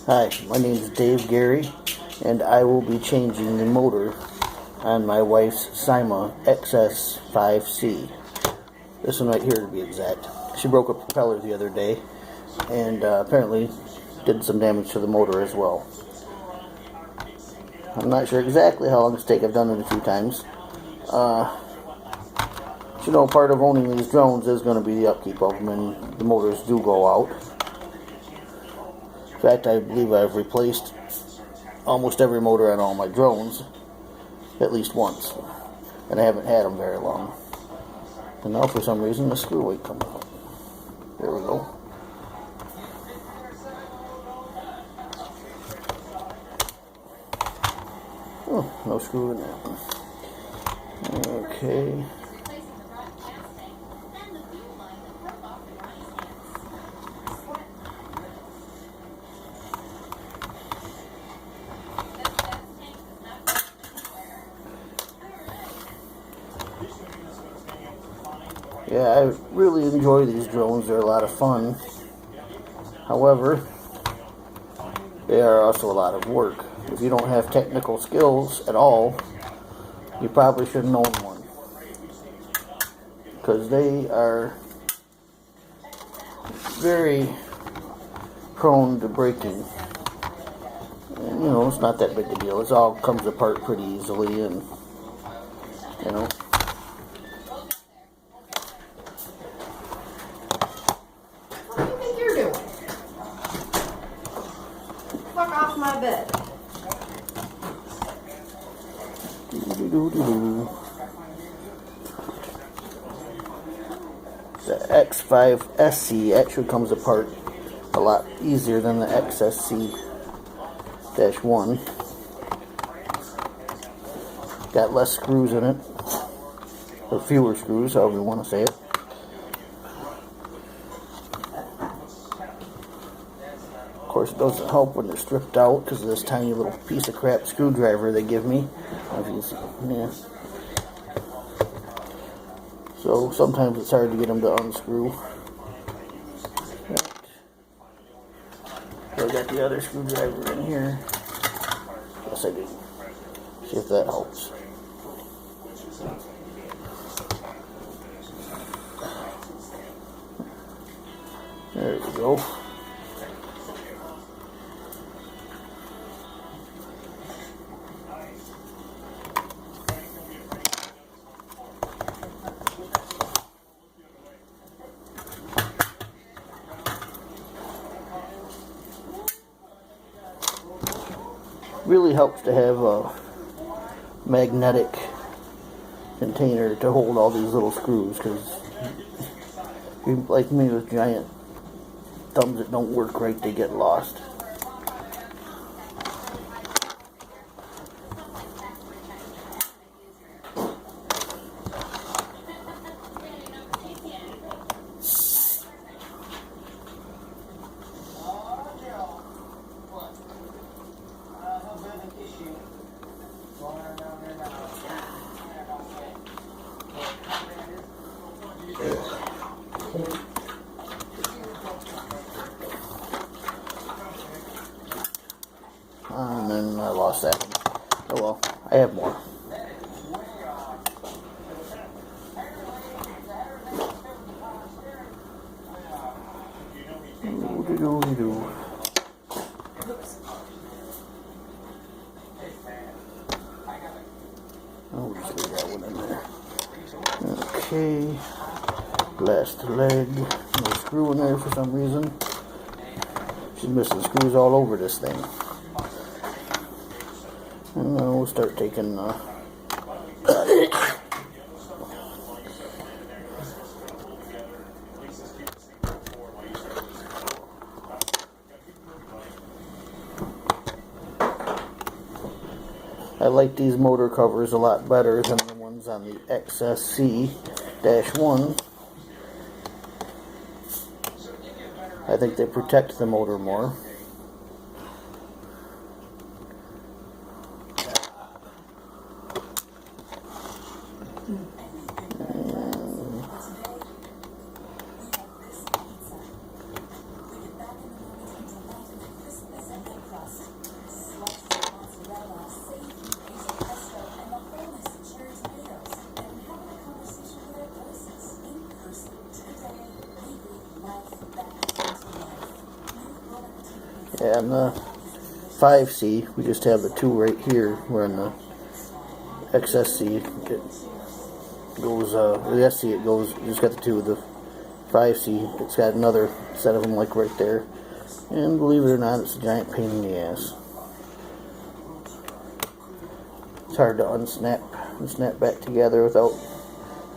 Hi, my name is Dave Gary, and I will be changing the motor on my wife's Syma X5SC. This one right here to be exact. She broke a propeller the other day, and apparently did some damage to the motor as well. I'm not sure exactly how long it's taken. I've done it a few times. You know, part of owning these drones is going to be the upkeep of them, and the motors do go out. In fact, I believe I've replaced almost every motor on all my drones at least once, and I haven't had them very long. And now for some reason the screw ain't coming out. There we go. Oh, no screw in there. Okay. Yeah, I really enjoy these drones. They're a lot of fun. However, they are also a lot of work. If you don't have technical skills at all, you probably shouldn't own one, because they are very prone to breaking. And, you know, it's not that big a deal. It all comes apart pretty easily, and, you know. Fuck off my bed. The X5SC actually comes apart a lot easier than the XSC-1. Got less screws in it, or fewer screws, however you want to say it. Of course, it doesn't help when they're stripped out because of this tiny little piece of crap screwdriver they give me. If you see, yeah. So sometimes it's hard to get them to unscrew. Right. So I got the other screwdriver in here. Yes, I do. See if that helps. There we go. Really helps to have a magnetic container to hold all these little screws, because like me with giant thumbs that don't work right, they get lost. And then I lost that one. Oh well, I have more. Oh, just leave that one in there. Okay. Last leg. No screw in there for some reason. She's missing screws all over this thing. And then we'll start taking I like these motor covers a lot better than the ones on the XSC-1. I think they protect the motor more. And the 5C, we just have the 2 right here. We're in the XSC. It goes, the SC, it goes, you just got the 2. The 5C, it's got another set of them like right there. And believe it or not, it's a giant pain in the ass. It's hard to unsnap back together without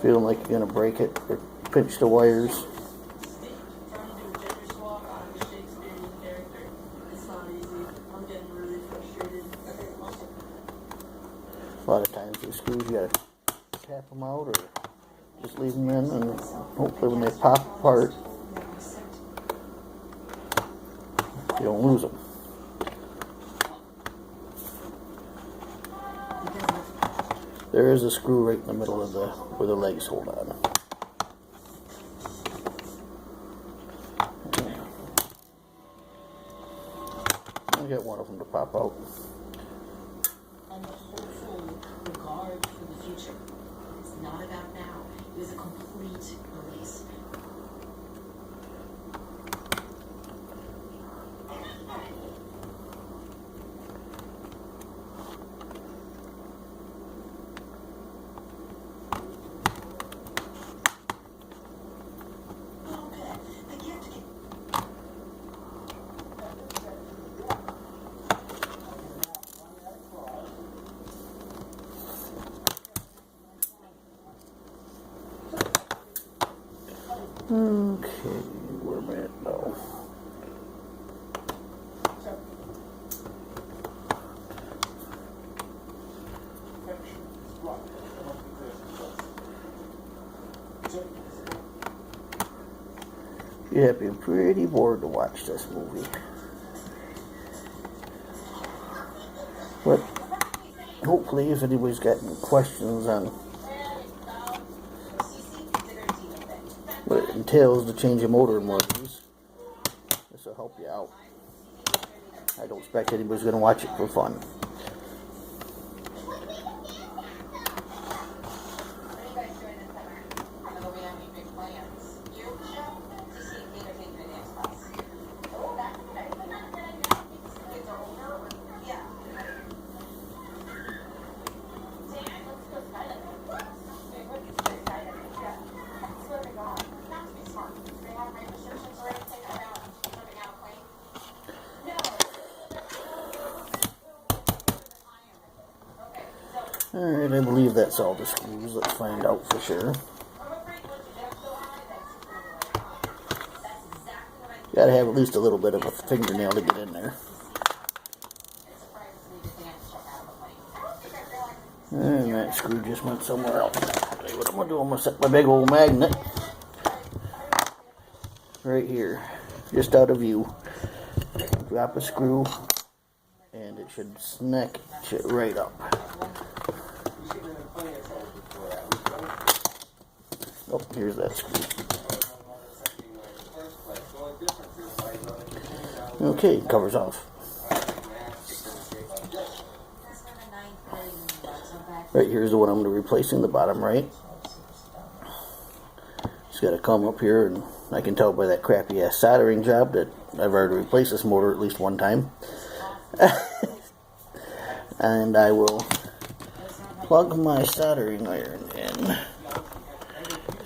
feeling like you're going to break it or pinch the wires. A lot of times these screws you gotta tap them out or just leave them in, and hopefully when they pop apart you don't lose them. There is a screw right in the middle of where the legs hold on. I get one of them to pop out. And the hopeful regard for the future. It's not about now. It was a complete release. Okay, where am I at now? You have to be pretty bored to watch this movie. But hopefully, if anybody's got any questions on what it entails to change a motor in one of these, this will help you out. I don't expect anybody's going to watch it for fun. Alright, I believe that's all the screws. Let's find out for sure. Gotta have at least a little bit of a fingernail to get in there. And that screw just went somewhere else. I'll tell you what I'm gonna do. I'm gonna set my big old magnet right here, just out of view. Drop a screw, and it should snatch it right up. Oh, here's that screw. Okay, cover's off. Right here's the one I'm going to be replacing, the bottom right. Just got to come up here, and I can tell by that crappy ass soldering job that I've already replaced this motor at least one time. And I will plug my soldering iron in.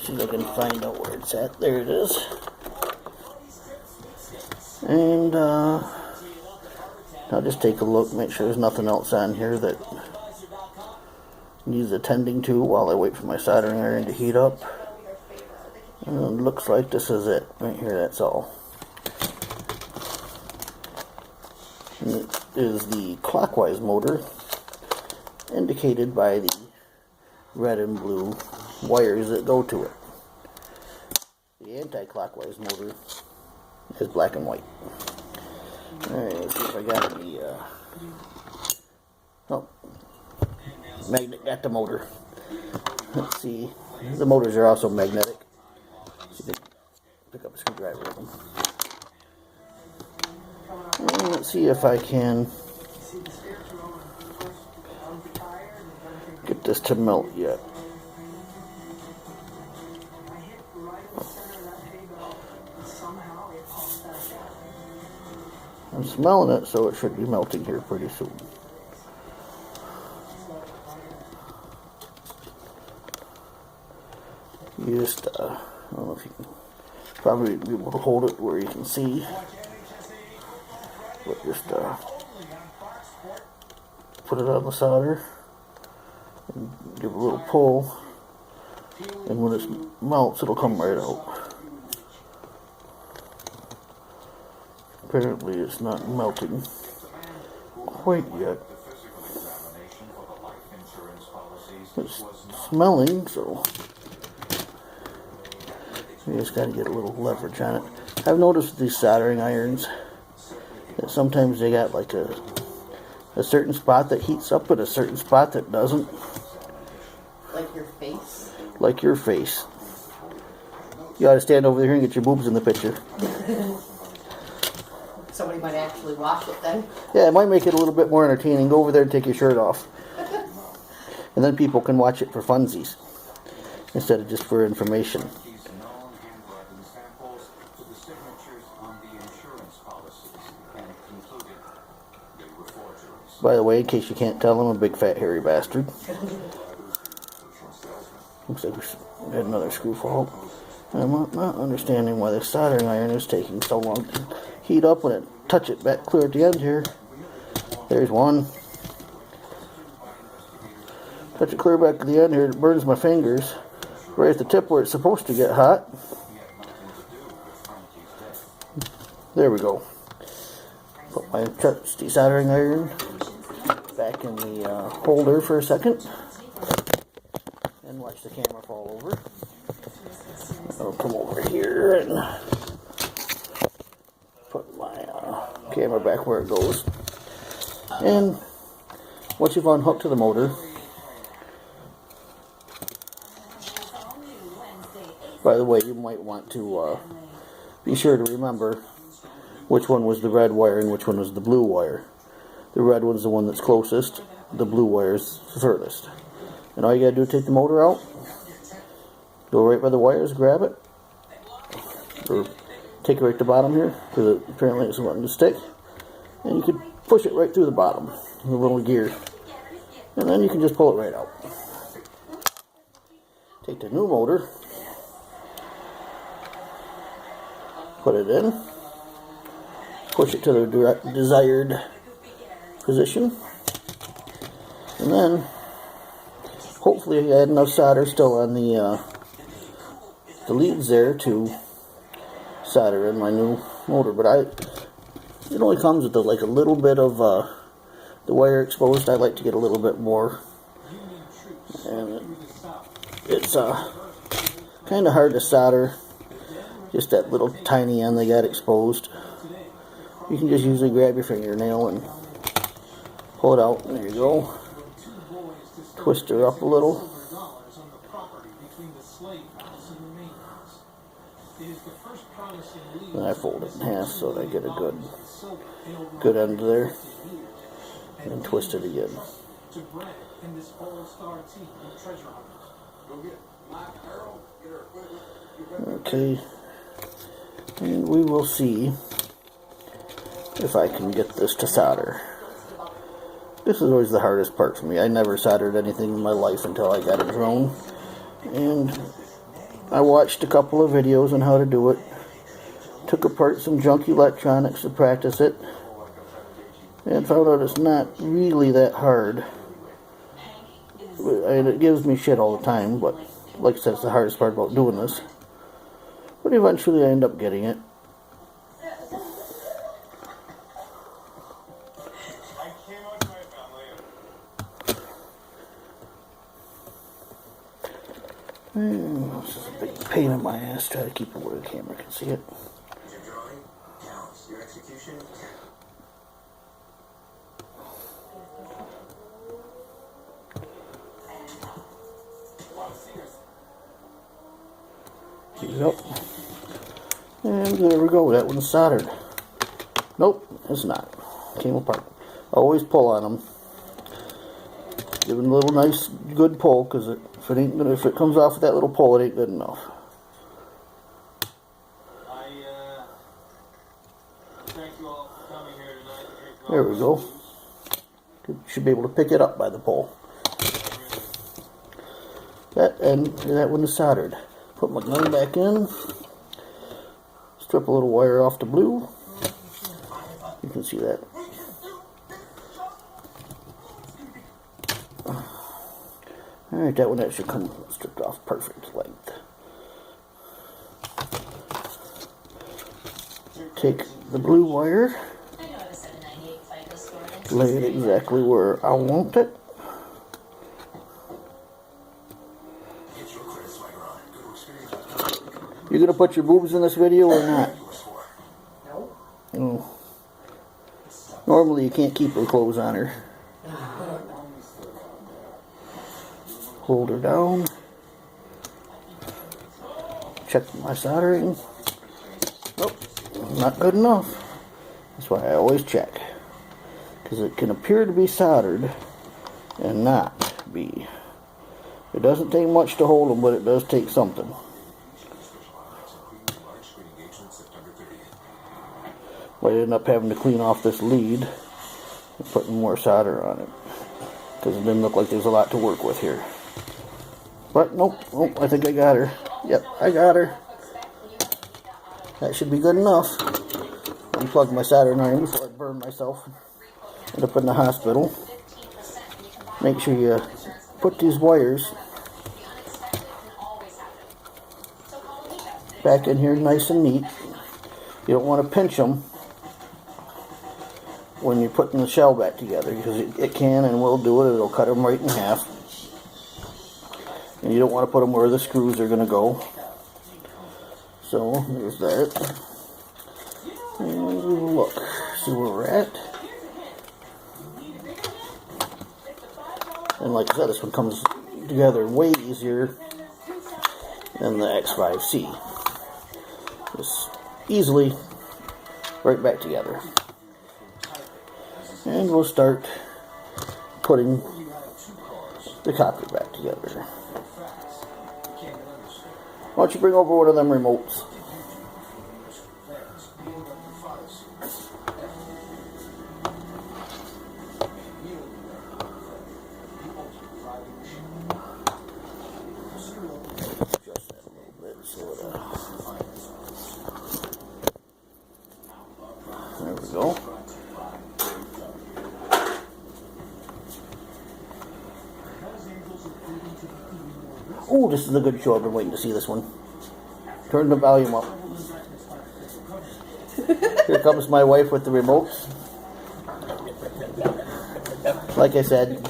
See if I can find out where it's at. There it is. And I'll just take a look, make sure there's nothing else on here that needs attending to while I wait for my soldering iron to heat up. And it looks like this is it. Right here, that's all. And it is the clockwise motor, indicated by the red and blue wires that go to it. The anti-clockwise motor is black and white. Alright, let's see if I got any, oh, magnet got the motor. Let's see, the motors are also magnetic. See if I pick up a screwdriver with them. And let's see if I can get this to melt yet. I'm smelling it, so it should be melting here pretty soon. You just, I don't know if you can probably be able to hold it where you can see, but just put it on the solder and give it a little pull, and when it melts, it'll come right out. Apparently, it's not melting quite yet. It's smelling, so you just got to get a little leverage on it. I've noticed these soldering irons that sometimes they got like a certain spot that heats up and a certain spot that doesn't. Like your face? Like your face. You ought to stand over there and get your boobs in the picture. Somebody might actually watch it then. Yeah, it might make it a little bit more entertaining. Go over there and take your shirt off. And then people can watch it for funsies instead of just for information. By the way, in case you can't tell, I'm a big fat hairy bastard. Looks like we had another screw fault. I'm not understanding why the soldering iron is taking so long to heat up when it touch it back clear at the end here. There's one. Touch it clear back at the end here, it burns my fingers. Right at the tip where it's supposed to get hot. There we go. Put my trusty soldering iron back in the holder for a second. And watch the camera fall over. I'll come over here and put my camera back where it goes. And once you've unhooked to the motor, by the way, you might want to be sure to remember which one was the red wire and which one was the blue wire. The red one's the one that's closest, the blue wire's the furthest. And all you gotta do is take the motor out, go right by the wires, grab it, or take it right to the bottom here, because apparently it's wanting to stick, and you can push it right through the bottom, the little gear, and then you can just pull it right out. Take the new motor, put it in, push it to the desired position, and then hopefully I had enough solder still on the leads there to solder in my new motor. But it only comes with like a little bit of the wire exposed. I like to get a little bit more, and it's kind of hard to solder. Just that little tiny end they got exposed. You can just usually grab your fingernail and pull it out. There you go. Twist her up a little. Then I fold it in half so that I get a good end there. And twist it again. Okay. And we will see if I can get this to solder. This is always the hardest part for me. I never soldered anything in my life until I got a drone. And I watched a couple of videos on how to do it. Took apart some junk electronics to practice it. And found out it's not really that hard. And it gives me shit all the time, but like I said, it's the hardest part about doing this. But eventually I end up getting it. This is a big pain in my ass. Try to keep it where the camera can see it. Yep. And there we go. That one's soldered. Nope, it's not. Came apart. Always pull on them. Give it a little nice, good pull, because if it comes off with that little pull, it ain't good enough. Thank you all. There we go. Should be able to pick it up by the pole. That one is soldered. Put my gun back in. Strip a little wire off the blue. You can see that. Alright, that should come stripped off perfect length. Take the blue wire, lay it exactly where I want it. You gonna put your boobs in this video or not? No. Oh. Normally you can't keep her clothes on her. Hold her down. Check my soldering. Nope, not good enough. That's why I always check. Because it can appear to be soldered and not be. It doesn't take much to hold them, but it does take something. Might end up having to clean off this lead and putting more solder on it. Because it didn't look like there's a lot to work with here. But nope, I think I got her. Yep, I got her. That should be good enough. Unplug my soldering iron before I burn myself. End up in the hospital. Make sure you put these wires back in here nice and neat. You don't want to pinch them when you're putting the shell back together, because it can and will do it. It'll cut them right in half. And you don't want to put them where the screws are going to go. So, there's that. And look, see where we're at. And like I said, this one comes together way easier than the X5C. Just easily right back together. And we'll start putting the copper back together. Why don't you bring over one of them remotes? Adjust that a little bit so there we go. Oh, this is a good show. I've been waiting to see this one. Turn the volume up. Here comes my wife with the remotes. Like I said,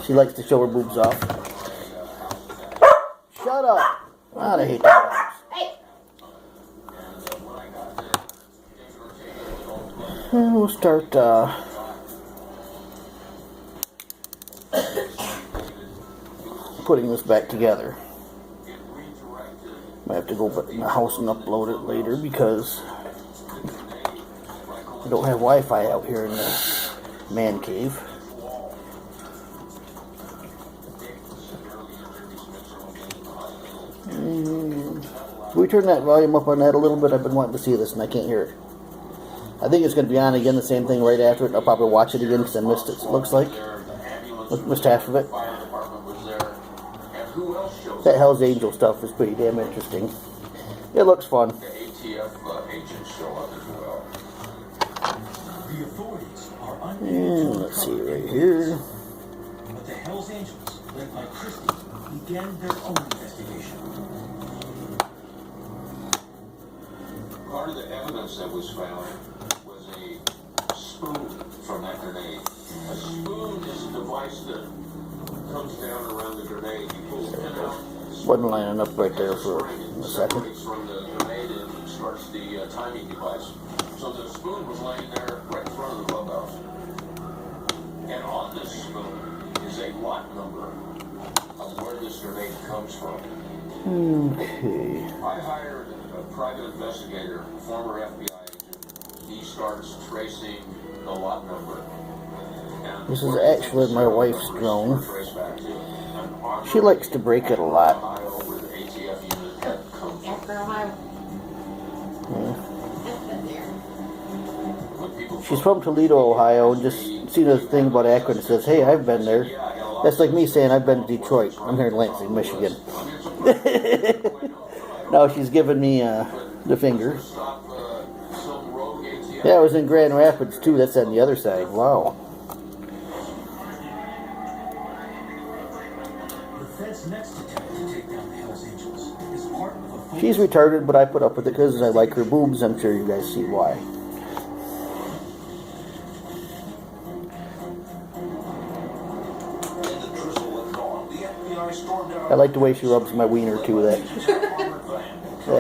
she likes to show her boobs off. Shut up! God, I hate that. And we'll start putting this back together. Might have to go in the house and upload it later because I don't have Wi-Fi out here in the man cave. Can we turn that volume up on that a little bit? I've been wanting to see this and I can't hear it. I think it's going to be on again, the same thing right after it. I'll probably watch it again because I missed it, it looks like. Missed half of it. That Hell's Angel stuff is pretty damn interesting. It looks fun. The ATF agents show up as well. The authorities are And let's see right here. But the Hell's Angels, led by Christie, began their own investigation. Part of the evidence that was found was a spoon from that grenade. A spoon is a device that comes down around the grenade. You pull the pin out. Wasn't lining up right there for a second. From the grenade and starts the timing device. So the spoon was laying there right in front of the clubhouse. And on this spoon is a lot number of where this grenade comes from. Okay. I hired a private investigator, former FBI agent. He starts tracing the lot number. And This is actually my wife's drone. She likes to break it a lot. She's from Toledo, Ohio, and just seen a thing about Akron that says, "Hey, I've been there." That's like me saying I've been to Detroit. I'm here in Lansing, Michigan. Now she's giving me the finger. Yeah, I was in Grand Rapids too. That's on the other side. Wow. She's retarded, but I put up with it because I like her boobs. I'm sure you guys see why. I like the way she rubs my wiener too. That